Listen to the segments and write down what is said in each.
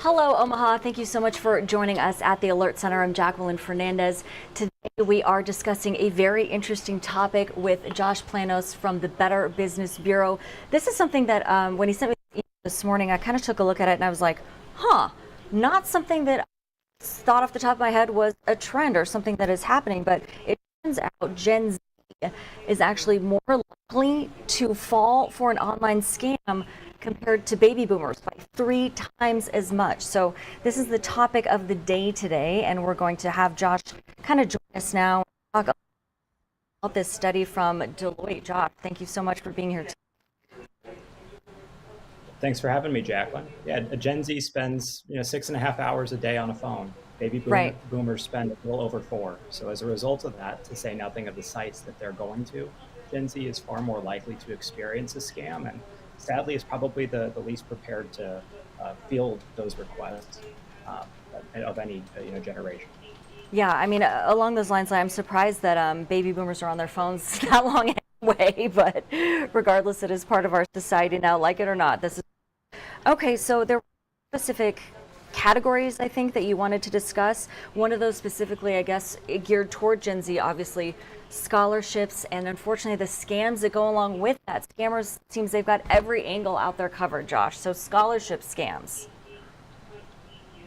Hello, Omaha. Thank you so much for joining us at the Alert Center. I'm Jacqueline Fernandez. Today we are discussing a very interesting topic with Josh Planos from the Better Business Bureau. This is something that when he sent me this morning, I kind of took a look at it and I was like, not something that I thought off the top of my head was a trend or something that is happening, but it turns out Gen Z is actually more likely to fall for an online scam compared to baby boomers by 3 times as much. So this is the topic of the day today, and we're going to have Josh kind of join us now and talk about this study from Deloitte. Josh, thank you so much for being here today. Thanks for having me, Jacqueline. Yeah, a Gen Z spends 6.5 hours a day on a phone. Right. Boomers spend a little over 4. So as a result of that, to say nothing of the sites that they're going to, Gen Z is far more likely to experience a scam, and sadly is probably the least prepared to field those requests of any generation. Yeah, I mean, along those lines, I'm surprised that baby boomers are on their phones that long anyway, but regardless, it is part of our society now, like it or not. This is okay. So there were specific categories, I think, that you wanted to discuss. One of those specifically, I guess, geared toward Gen Z, obviously, scholarships, and unfortunately the scams that go along with that. Scammers, seems they've got every angle out there covered, Josh. So scholarship scams.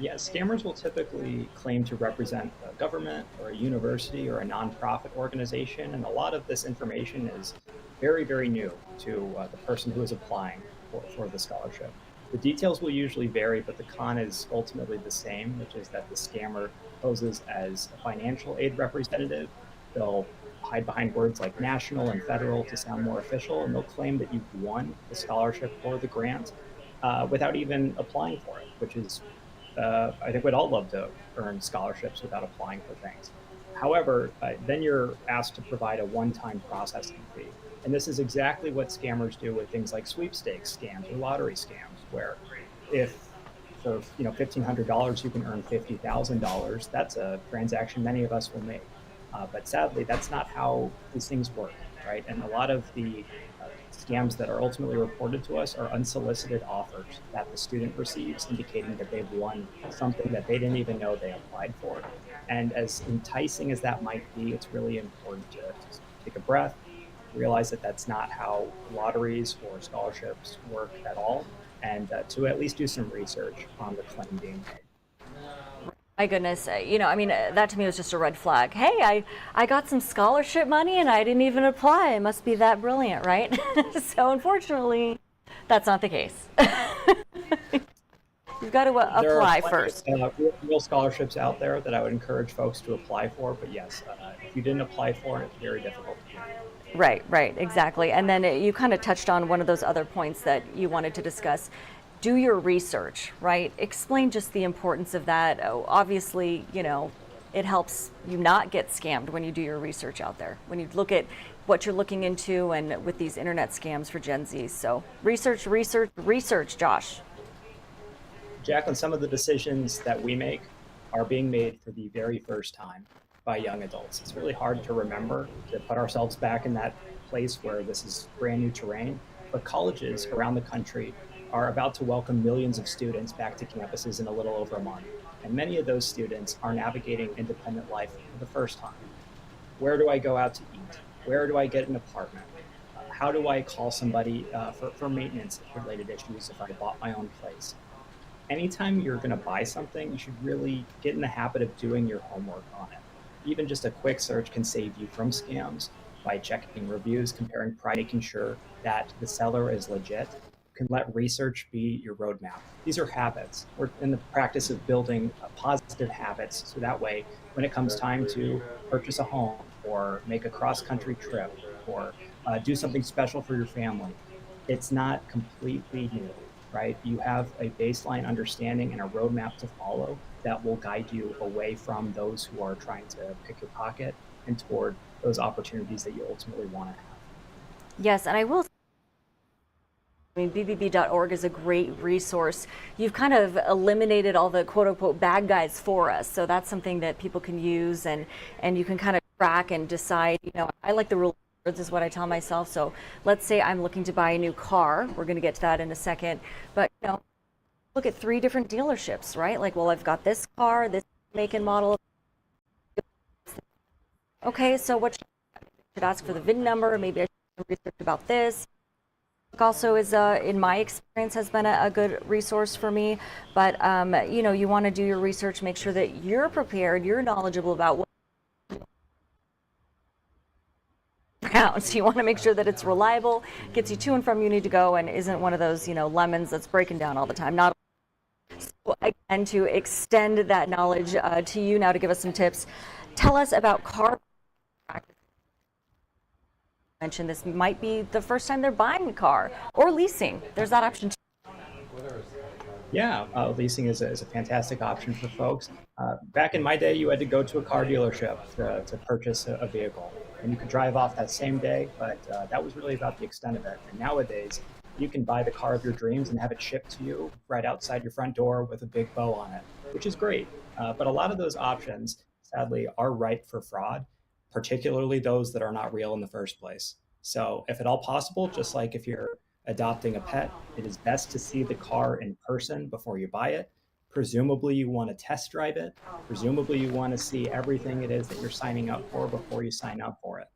Yeah, scammers will typically claim to represent a government or a university or a nonprofit organization, and a lot of this information is very, very new to the person who is applying for the scholarship. The details will usually vary, but the con is ultimately the same, which is that the scammer poses as a financial aid representative. They'll hide behind words like national and federal to sound more official, and they'll claim that you've won the scholarship or the grant without even applying for it, which is, I think we'd all love to earn scholarships without applying for things. However, then you're asked to provide a one-time processing fee. And this is exactly what scammers do with things like sweepstakes scams or lottery scams, where if for $1,500 you can earn $50,000, that's a transaction many of us will make. But sadly, that's not how these things work, right? And a lot of the scams that are ultimately reported to us are unsolicited offers that the student receives, indicating that they've won something that they didn't even know they applied for. And as enticing as that might be, it's really important to take a breath, realize that that's not how lotteries or scholarships work at all, and to at least do some research on the claim being made. My goodness, I mean, that to me was just a red flag. Hey, I got some scholarship money and I didn't even apply. It must be that brilliant, right? So unfortunately, that's not the case. You've got to apply first. Real scholarships out there that I would encourage folks to apply for, but yes, if you didn't apply for it, it's very difficult to do. Right, exactly. And then you kind of touched on one of those other points that you wanted to discuss. Do your research, right? Explain just the importance of that. Obviously, it helps you not get scammed when you do your research out there, when you look at what you're looking into and with these internet scams for Gen Z. So research, Josh. Jacqueline, some of the decisions that we make are being made for the very first time by young adults. It's really hard to remember, to put ourselves back in that place where this is brand new terrain, but colleges around the country are about to welcome millions of students back to campuses in a little over a month. And many of those students are navigating independent life for the first time. Where do I go out to eat? Where do I get an apartment? How do I call somebody for maintenance related issues if I bought my own place? Anytime you're going to buy something, you should really get in the habit of doing your homework on it. Even just a quick search can save you from scams by checking reviews, comparing price, making sure that the seller is legit. Can let research be your roadmap. These are habits. We're in the practice of building positive habits, so that way, when it comes time to purchase a home or make a cross-country trip or do something special for your family, it's not completely new, right? You have a baseline understanding and a roadmap to follow that will guide you away from those who are trying to pick your pocket and toward those opportunities that you ultimately want to have. Yes, and I will. I mean, bbb.org is a great resource. You've kind of eliminated all the quote unquote bad guys for us. So that's something that people can use and you can kind of track and decide, I like the rule of thirds is what I tell myself. So let's say I'm looking to buy a new car. We're going to get to that in a second. But, look at 3 different dealerships, right? Like, well, I've got this car, this make and model. Okay, so what should ask for the VIN number? Maybe I should research about this. Also is in my experience has been a good resource for me, but you know, you want to do your research, make sure that you're prepared, you're knowledgeable about what counts. You want to make sure that it's reliable, gets you to and from you need to go, and isn't one of those, you know, lemons that's breaking down all the time. Not so, again, to extend that knowledge to you now, to give us some tips, tell us about car practice. Mention this might be the first time they're buying a car or leasing. There's that option too. Yeah, leasing is is a fantastic option for folks. Back in my day, you had to go to a car dealership to purchase a vehicle, and you could drive off that same day, but that was really about the extent of it. And nowadays, you can buy the car of your dreams and have it shipped to you right outside your front door with a big bow on it, which is great. But a lot of those options, sadly, are ripe for fraud, particularly those that are not real in the first place. So, if at all possible, just like if you're adopting a pet, it is best to see the car in person before you buy it. Presumably, you want to test drive it. Presumably, you want to see everything it is that you're signing up for before you sign up for it.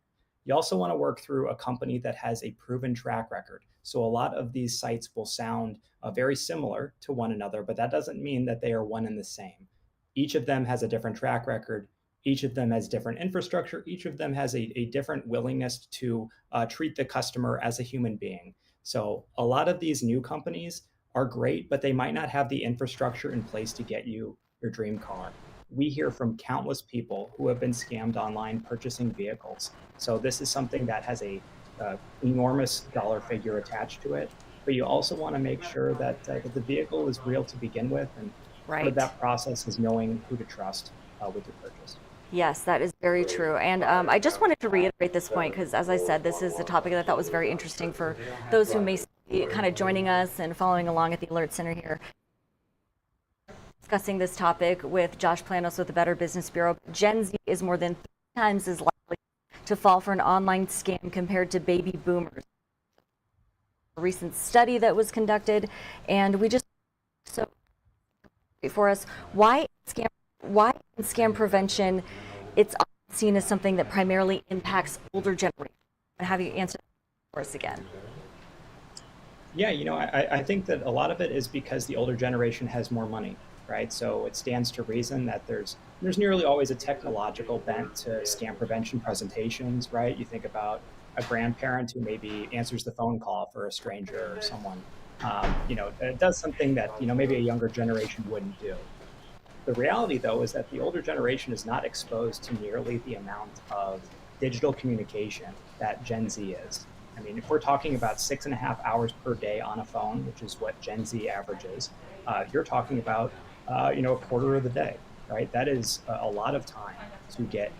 You also want to work through a company that has a proven track record. So, a lot of these sites will sound very similar to one another, but that doesn't mean that they are one and the same. Each of them has a different track record. Each of them has different infrastructure. Each of them has a different willingness to treat the customer as a human being. So a lot of these new companies are great, but they might not have the infrastructure in place to get you your dream car. We hear from countless people who have been scammed online purchasing vehicles. So this is something that has a enormous dollar figure attached to it. But you also want to make sure that the vehicle is real to begin with, and part of Right. that process is knowing who to trust with your purchase. Yes, that is very true. And I just wanted to reiterate this point because, as I said, this is a topic that I thought was very interesting for those who may be kind of joining us and following along at the Alert Center here. Discussing this topic with Josh Planos with the Better Business Bureau. Gen Z is more than 3 times as likely to fall for an online scam compared to baby boomers. A recent study that was conducted, and we just so for us why in scam prevention it's often seen as something that primarily impacts older generations. And have you answered that for us again? Yeah, I think that a lot of it is because the older generation has more money, right? So it stands to reason that there's nearly always a technological bent to scam prevention presentations, right? You think about a grandparent who maybe answers the phone call for a stranger or someone, it does something that maybe a younger generation wouldn't do. The reality, though, is that the older generation is not exposed to nearly the amount of digital communication that Gen Z is. I mean, if we're talking about 6.5 hours per day on a phone, which is what Gen Z averages, you're talking about, a quarter of the day, right? That is a lot of time to get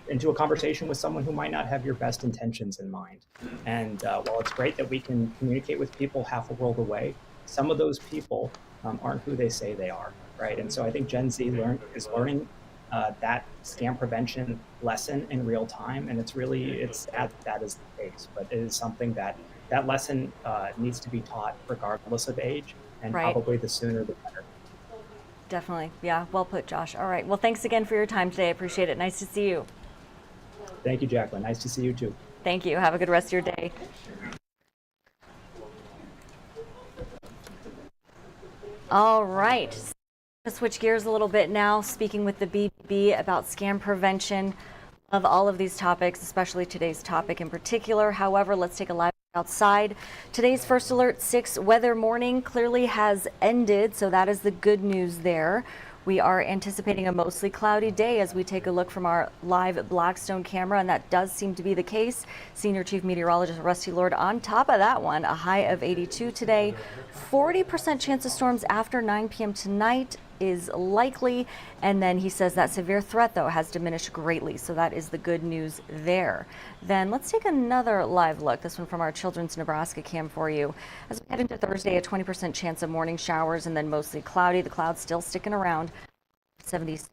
into a conversation with someone who might not have your best intentions in mind. And while it's great that we can communicate with people half a world away, some of those people aren't who they say they are, right? And so I think Gen Z is learning that scam prevention lesson in real time, and it's sad that is the case, but it is something that lesson needs to be taught regardless of age, and Right. probably the sooner the better. Definitely. Yeah. Well put, Josh. All right. Well, thanks again for your time today. I appreciate it. Nice to see you. Thank you, Jacqueline. Nice to see you too. Thank you. Have a good rest of your day. All right. Switch gears a little bit now, speaking with the BB about scam prevention of all of these topics, especially today's topic in particular. However, let's take a live look outside. Today's First Alert 6 weather morning clearly has ended, so that is the good news there. We are anticipating a mostly cloudy day as we take a look from our live Blackstone camera, and that does seem to be the case. Senior Chief Meteorologist Rusty Lord on top of that one, a high of 82 today. 40% chance of storms after 9 p.m. tonight is likely, and then he says that severe threat though has diminished greatly, so that is the good news there. Then let's take another live look, this one from our Children's Nebraska cam for you. As we head into Thursday, a 20% chance of morning showers and then mostly cloudy. The clouds still sticking around. 76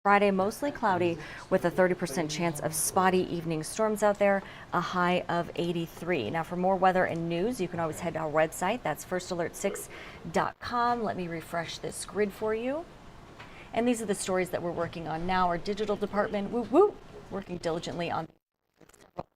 Friday, mostly cloudy with a 30% chance of spotty evening storms out there, a high of 83. Now, for more weather and news, you can always head to our website. That's firstalert6.com. Let me refresh this grid for you. And these are the stories that we're working on now. Our digital department, woo woo, working diligently on several.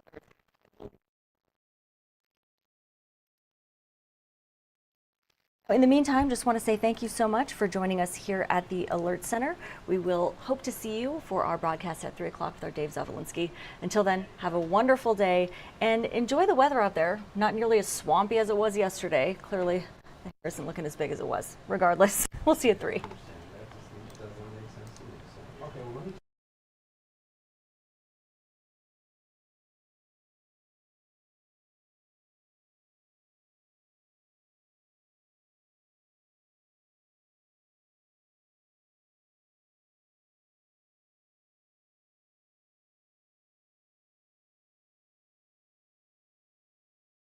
In the meantime, just want to say thank you so much for joining us here at the Alert Center. We will hope to see you for our broadcast at 3 o'clock with our Dave Zavolinsky. Until then, have a wonderful day and enjoy the weather out there. Not nearly as swampy as it was yesterday. Clearly, the hair isn't looking as big as it was. Regardless, we'll see you at 3.